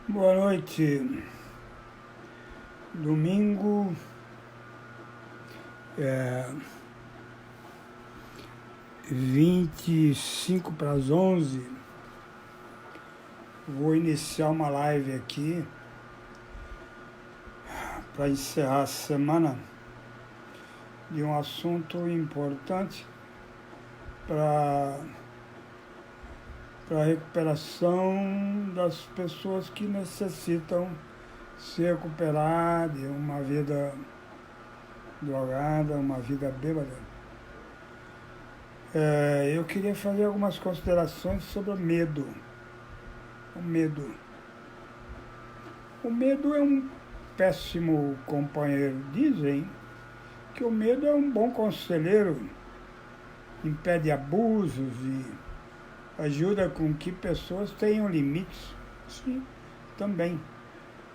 Boa noite. Domingo, é, 25 para as 11. Vou iniciar uma live aqui para encerrar a semana de um assunto importante para a recuperação das pessoas que necessitam se recuperar de uma vida drogada, uma vida bêbada. Eu queria fazer algumas considerações sobre o medo. O medo. O medo é um péssimo companheiro. Dizem que o medo é um bom conselheiro, impede abusos e ajuda com que pessoas tenham limites. Sim, também.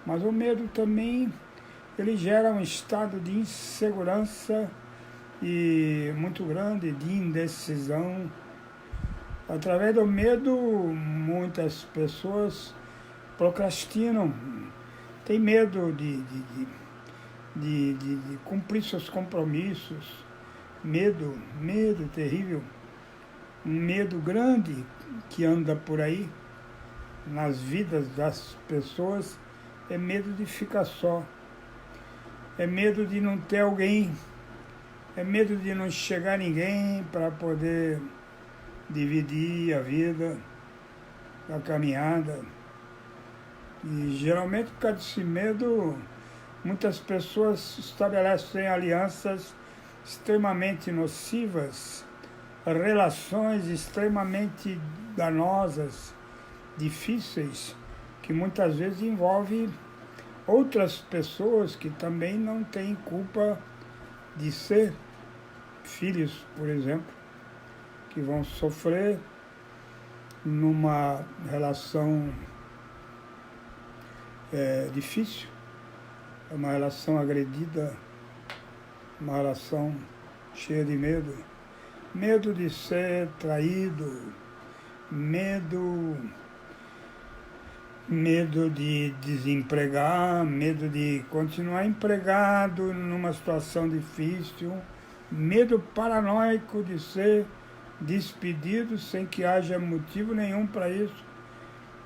Mas o medo também, ele gera um estado de insegurança e muito grande, de indecisão. Através do medo, muitas pessoas procrastinam, têm medo de cumprir seus compromissos. Medo terrível. Um medo grande que anda por aí nas vidas das pessoas é medo de ficar só, é medo de não ter alguém, é medo de não chegar ninguém para poder dividir a vida, a caminhada. E geralmente por causa desse medo, muitas pessoas estabelecem alianças extremamente nocivas, relações extremamente danosas, difíceis, que muitas vezes envolvem outras pessoas que também não têm culpa de ser filhos, por exemplo, que vão sofrer numa relação difícil, uma relação agredida, uma relação cheia de medo. Medo de ser traído, medo de desempregar, medo de continuar empregado numa situação difícil, medo paranoico de ser despedido sem que haja motivo nenhum para isso.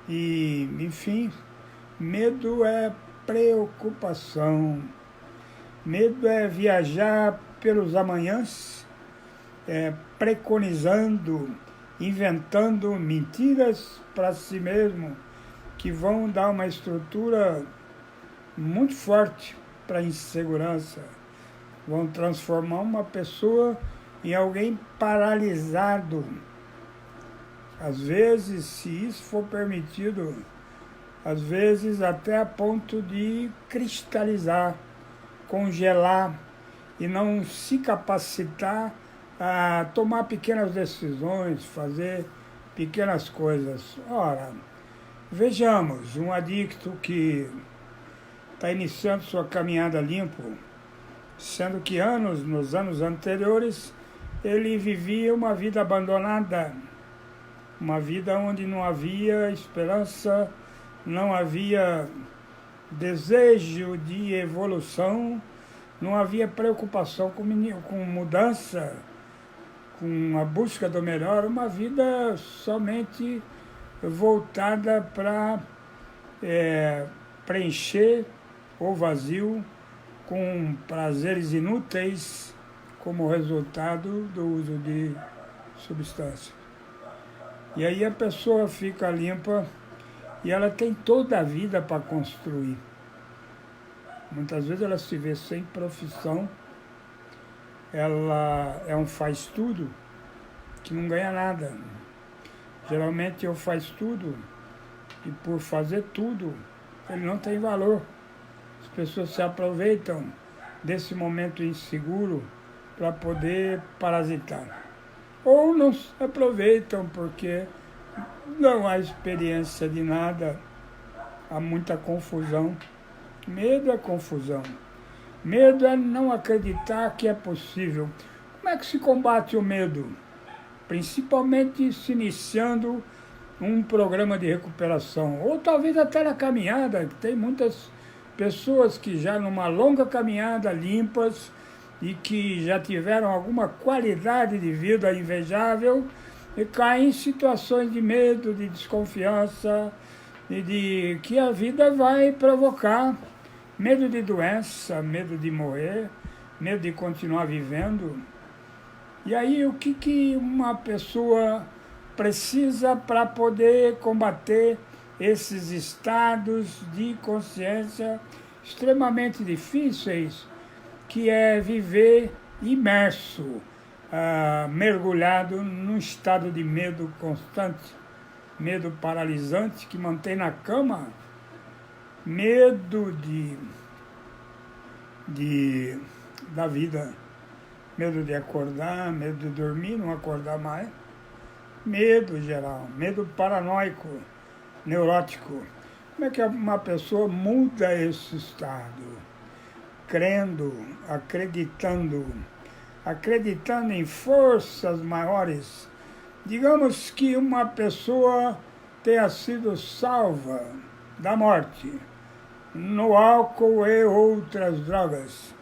E, enfim, medo é preocupação, medo é viajar pelos amanhãs, preconizando, inventando mentiras para si mesmo, que vão dar uma estrutura muito forte para a insegurança, vão transformar uma pessoa em alguém paralisado. Às vezes, se isso for permitido, às vezes até a ponto de cristalizar, congelar e não se capacitar a tomar pequenas decisões, fazer pequenas coisas. Ora, vejamos, um adicto que está iniciando sua caminhada limpo, sendo que nos anos anteriores, ele vivia uma vida abandonada, uma vida onde não havia esperança, não havia desejo de evolução, não havia preocupação com mudança, com a busca do melhor, uma vida somente voltada para preencher o vazio com prazeres inúteis como resultado do uso de substância. E aí a pessoa fica limpa e ela tem toda a vida para construir. Muitas vezes ela se vê sem profissão, ela é um faz-tudo que não ganha nada. Geralmente eu faz tudo e por fazer tudo ele não tem valor. As pessoas se aproveitam desse momento inseguro para poder parasitar. Ou não se aproveitam porque não há experiência de nada, há muita confusão. Medo é confusão. Medo é não acreditar que é possível. Como é que se combate o medo? Principalmente se iniciando um programa de recuperação, ou talvez até na caminhada, que tem muitas pessoas que já numa longa caminhada, limpas, e que já tiveram alguma qualidade de vida invejável, e caem em situações de medo, de desconfiança, e de que a vida vai provocar medo de doença, medo de morrer, medo de continuar vivendo. E aí o que uma pessoa precisa para poder combater esses estados de consciência extremamente difíceis, que é viver imerso, mergulhado num estado de medo constante, medo paralisante que mantém na cama, medo da vida, medo de acordar, medo de dormir, não acordar mais, medo geral, medo paranoico, neurótico. Como é que uma pessoa muda esse estado? Crendo, acreditando em forças maiores. Digamos que uma pessoa tenha sido salva da morte no álcool e outras drogas.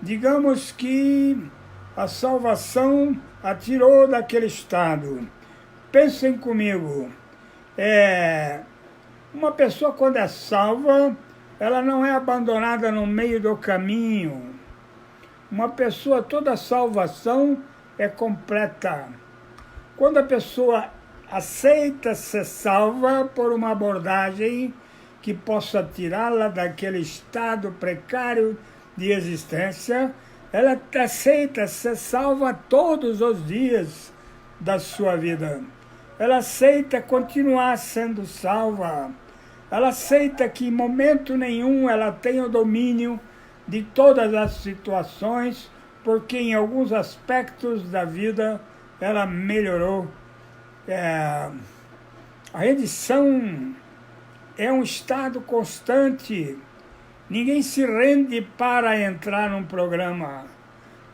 Digamos que a salvação a tirou daquele estado. Pensem comigo, uma pessoa quando é salva, ela não é abandonada no meio do caminho. Uma pessoa, toda salvação é completa. Quando a pessoa aceita ser salva por uma abordagem que possa tirá-la daquele estado precário de existência, ela aceita ser salva todos os dias da sua vida. Ela aceita continuar sendo salva. Ela aceita que em momento nenhum ela tem o domínio de todas as situações, porque em alguns aspectos da vida ela melhorou. A rendição é um estado constante. Ninguém se rende para entrar num programa.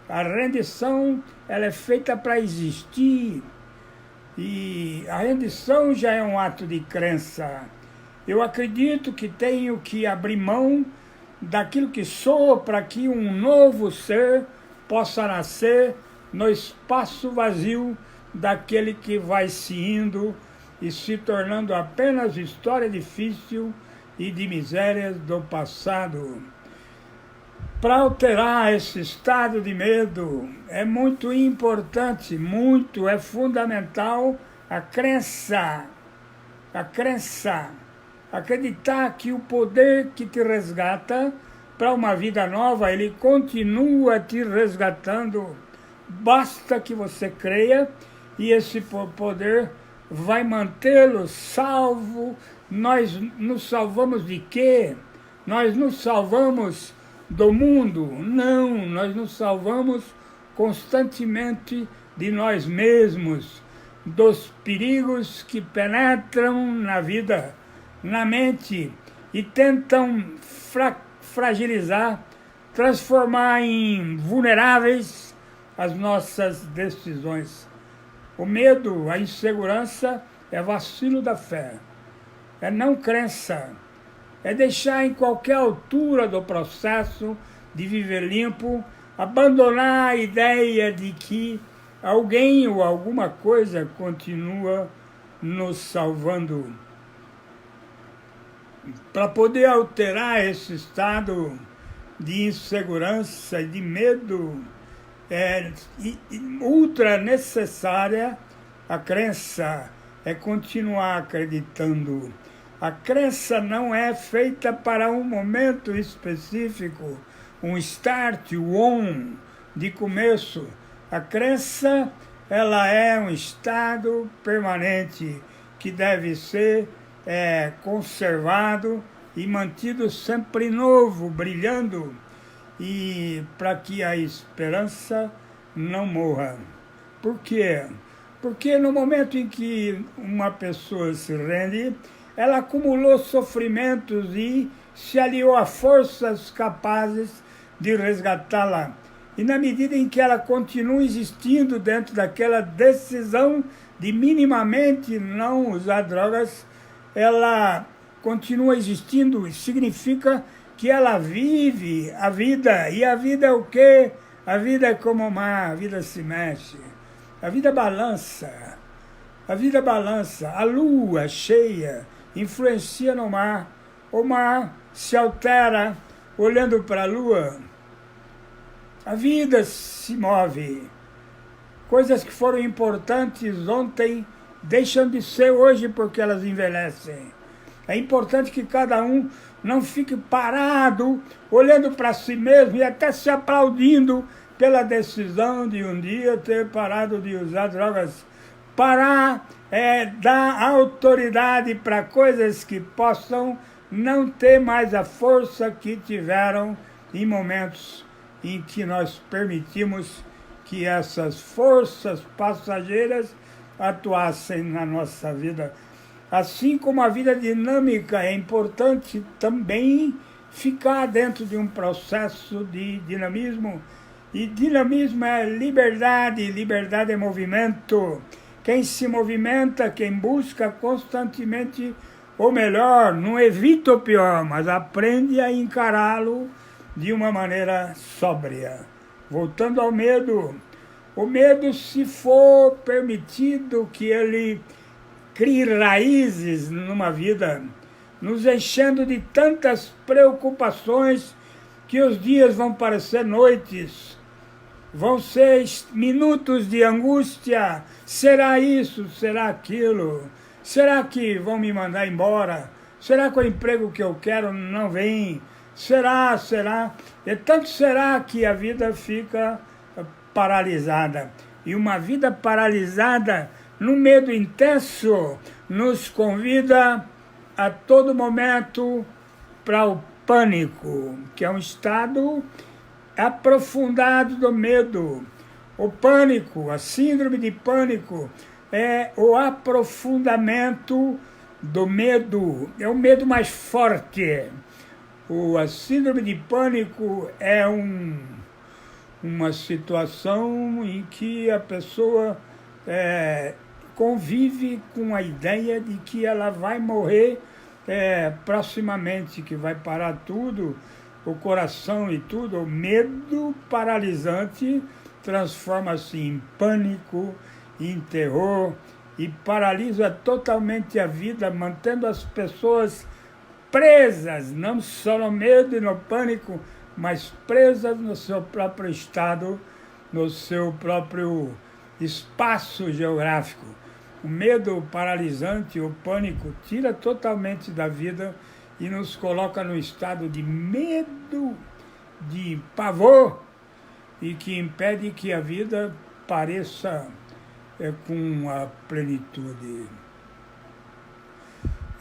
A rendição ela é feita para existir. E a rendição já é um ato de crença. Eu acredito que tenho que abrir mão daquilo que sou para que um novo ser possa nascer no espaço vazio daquele que vai se indo e se tornando apenas história difícil e de misérias do passado. Para alterar esse estado de medo, é muito importante, é fundamental a crença, acreditar que o poder que te resgata para uma vida nova, ele continua te resgatando. Basta que você creia e esse poder vai mantê-lo salvo. Nós nos salvamos de quê? Nós nos salvamos do mundo? Não, nós nos salvamos constantemente de nós mesmos, dos perigos que penetram na vida, na mente e tentam fragilizar, transformar em vulneráveis as nossas decisões. O medo, a insegurança é vacilo da fé, é não crença, é deixar em qualquer altura do processo de viver limpo, abandonar a ideia de que alguém ou alguma coisa continua nos salvando. Para poder alterar esse estado de insegurança e de medo, é ultra necessária a crença, é continuar acreditando. A crença não é feita para um momento específico, um start, on, de começo. A crença, ela é um estado permanente que deve ser conservado e mantido sempre novo, brilhando, e para que a esperança não morra. Por quê? Porque no momento em que uma pessoa se rende, ela acumulou sofrimentos e se aliou a forças capazes de resgatá-la. E na medida em que ela continua existindo dentro daquela decisão de minimamente não usar drogas, ela continua existindo, significa que ela vive a vida. E a vida é o quê? A vida é como o mar, a vida se mexe, a vida balança, a vida balança, a lua cheia influencia no mar, o mar se altera olhando para a lua, a vida se move, coisas que foram importantes ontem deixam de ser hoje porque elas envelhecem. É importante que cada um não fique parado, olhando para si mesmo e até se aplaudindo pela decisão de um dia ter parado de usar drogas. Parar é dar autoridade para coisas que possam não ter mais a força que tiveram em momentos em que nós permitimos que essas forças passageiras atuassem na nossa vida. Assim como a vida dinâmica, é importante também ficar dentro de um processo de dinamismo. E dinamismo é liberdade, liberdade é movimento. Quem se movimenta, quem busca constantemente o melhor, não evita o pior, mas aprende a encará-lo de uma maneira sóbria. Voltando ao medo, o medo, se for permitido que ele crie raízes numa vida, nos enchendo de tantas preocupações que os dias vão parecer noites, vão ser minutos de angústia. Será isso? Será aquilo? Será que vão me mandar embora? Será que o emprego que eu quero não vem? Será? E tanto será que a vida fica paralisada. E uma vida paralisada no medo intenso nos convida a todo momento para o pânico, que é um estado aprofundado do medo. O pânico, a síndrome de pânico, é o aprofundamento do medo, é o medo mais forte. A síndrome de pânico é uma situação em que a pessoa convive com a ideia de que ela vai morrer proximamente, que vai parar tudo, o coração e tudo. O medo paralisante transforma-se em pânico, em terror, e paralisa totalmente a vida, mantendo as pessoas presas, não só no medo e no pânico, mas presas no seu próprio estado, no seu próprio espaço geográfico. O medo paralisante, o pânico, tira totalmente da vida e nos coloca no estado de medo, de pavor, e que impede que a vida pareça com a plenitude.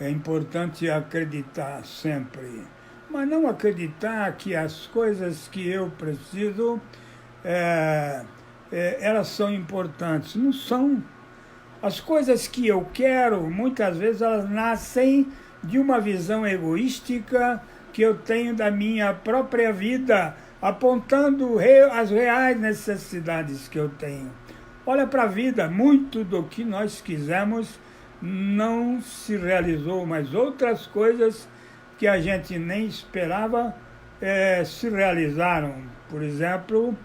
É importante acreditar sempre, mas não acreditar que as coisas que eu preciso, elas são importantes. Não são. As coisas que eu quero, muitas vezes elas nascem de uma visão egoística que eu tenho da minha própria vida, apontando as reais necessidades que eu tenho. Olha para a vida, muito do que nós quisemos não se realizou, mas outras coisas que a gente nem esperava se realizaram. Por exemplo,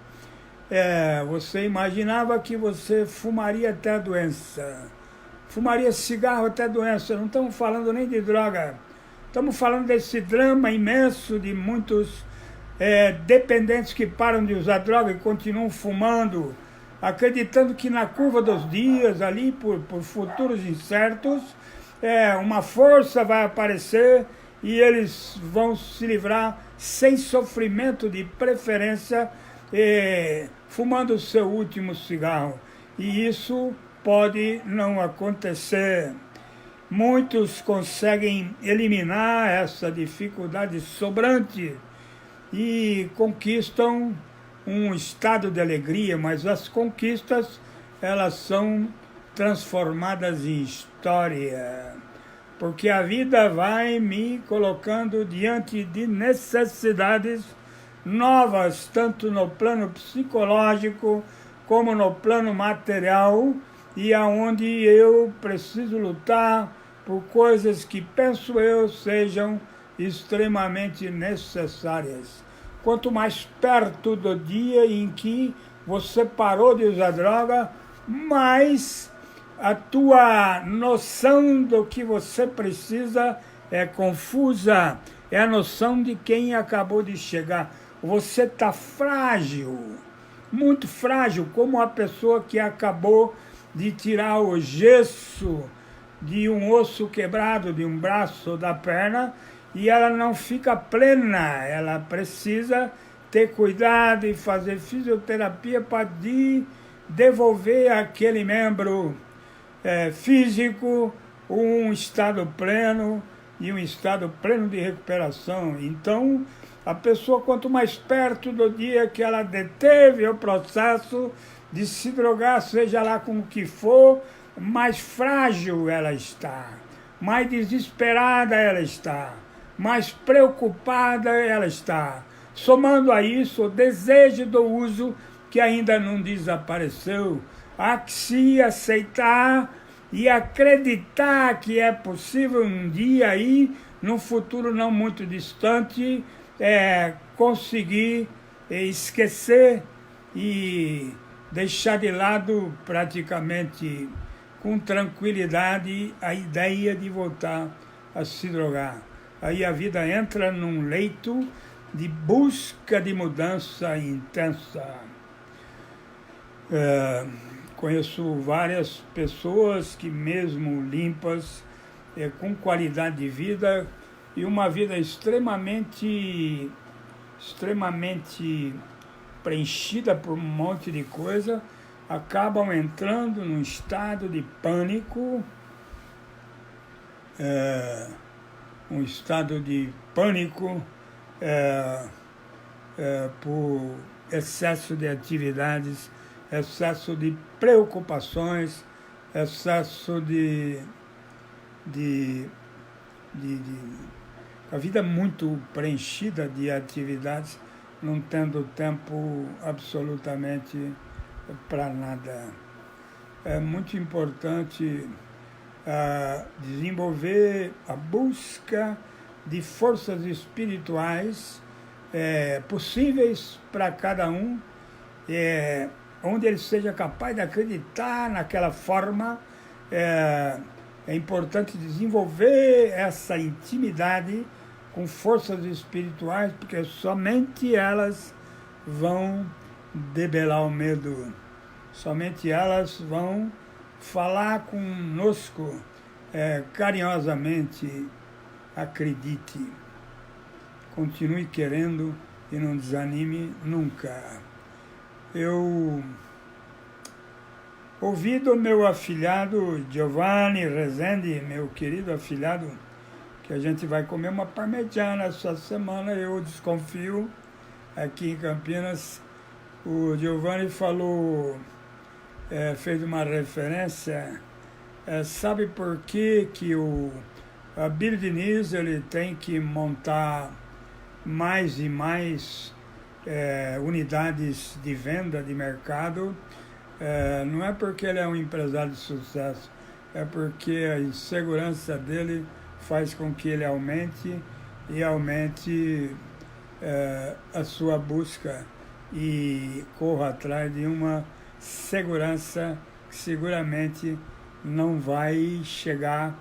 você imaginava que você fumaria até a doença, fumaria cigarro até a doença. Não estamos falando nem de droga, estamos falando desse drama imenso de muitos dependentes que param de usar droga e continuam fumando, acreditando que na curva dos dias, ali por futuros incertos, uma força vai aparecer e eles vão se livrar sem sofrimento, de preferência, fumando o seu último cigarro. E isso pode não acontecer. Muitos conseguem eliminar essa dificuldade sobrante e conquistam um estado de alegria, mas as conquistas, elas são transformadas em história, porque a vida vai me colocando diante de necessidades novas, tanto no plano psicológico como no plano material, e aonde eu preciso lutar por coisas que penso eu sejam extremamente necessárias. Quanto mais perto do dia em que você parou de usar droga, mais a tua noção do que você precisa é confusa. É a noção de quem acabou de chegar. Você está frágil, muito frágil, como a pessoa que acabou de tirar o gesso de um osso quebrado, de um braço ou da perna, e ela não fica plena, ela precisa ter cuidado e fazer fisioterapia para devolver aquele membro físico um estado pleno e um estado pleno de recuperação. Então, a pessoa, quanto mais perto do dia que ela deteve o processo de se drogar, seja lá com o que for, mais frágil ela está, mais desesperada ela está, mais preocupada ela está. Somando a isso o desejo do uso que ainda não desapareceu, há que se aceitar e acreditar que é possível um dia aí, num futuro não muito distante, conseguir esquecer e deixar de lado praticamente com tranquilidade a ideia de voltar a se drogar. Aí a vida entra num leito de busca de mudança intensa. Conheço várias pessoas que mesmo limpas, com qualidade de vida e uma vida extremamente preenchida por um monte de coisa, acabam entrando num estado de pânico, por excesso de atividades, excesso de preocupações, excesso a vida muito preenchida de atividades, não tendo tempo absolutamente para nada. É muito importante desenvolver a busca de forças espirituais possíveis para cada um, onde ele seja capaz de acreditar naquela forma. É importante desenvolver essa intimidade com forças espirituais, porque somente elas vão debelar o medo, somente elas vão falar conosco carinhosamente. Acredite, continue querendo e não desanime nunca. Eu ouvi do meu afilhado Giovanni Rezende, meu querido afilhado, que a gente vai comer uma parmegiana essa semana. Eu desconfio, aqui em Campinas. O Giovanni falou, fez uma referência, sabe por que a Billy Diniz ele tem que montar mais e mais unidades de venda, de mercado? Não é porque ele é um empresário de sucesso, é porque a insegurança dele faz com que ele aumente a sua busca e corra atrás de uma segurança que seguramente não vai chegar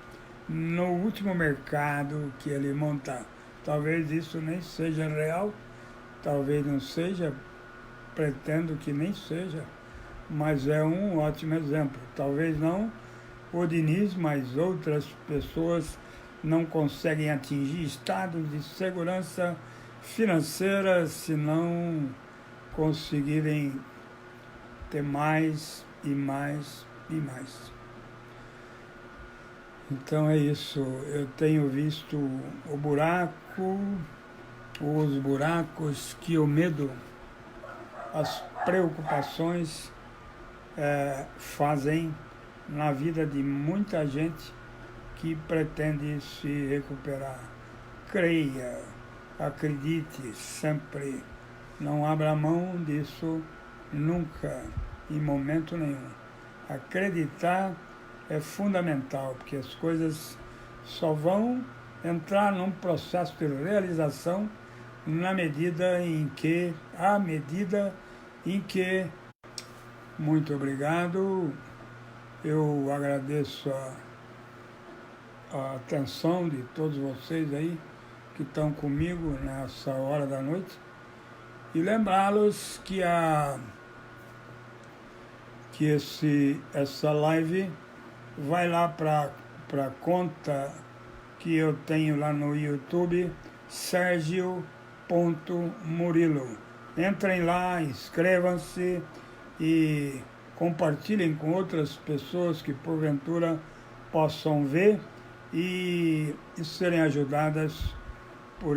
no último mercado que ele montar. Talvez isso nem seja real, talvez não seja, pretendo que nem seja, mas é um ótimo exemplo. Talvez não o Diniz, mas outras pessoas não conseguem atingir estados de segurança financeira se não conseguirem ter mais e mais e mais. Então é isso. Eu tenho visto os buracos que o medo, as preocupações fazem na vida de muita gente que pretende se recuperar. Creia, acredite sempre, não abra mão disso nunca, em momento nenhum. Acreditar é fundamental, porque as coisas só vão entrar num processo de realização à medida em que, muito obrigado, eu agradeço a atenção de todos vocês aí que estão comigo nessa hora da noite e lembrá-los que essa live vai lá para a conta que eu tenho lá no YouTube, Sergio.Murilo. Entrem lá, inscrevam-se e compartilhem com outras pessoas que porventura possam ver e serem ajudadas por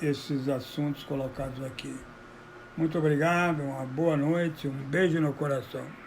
esses assuntos colocados aqui. Muito obrigado, uma boa noite, um beijo no coração.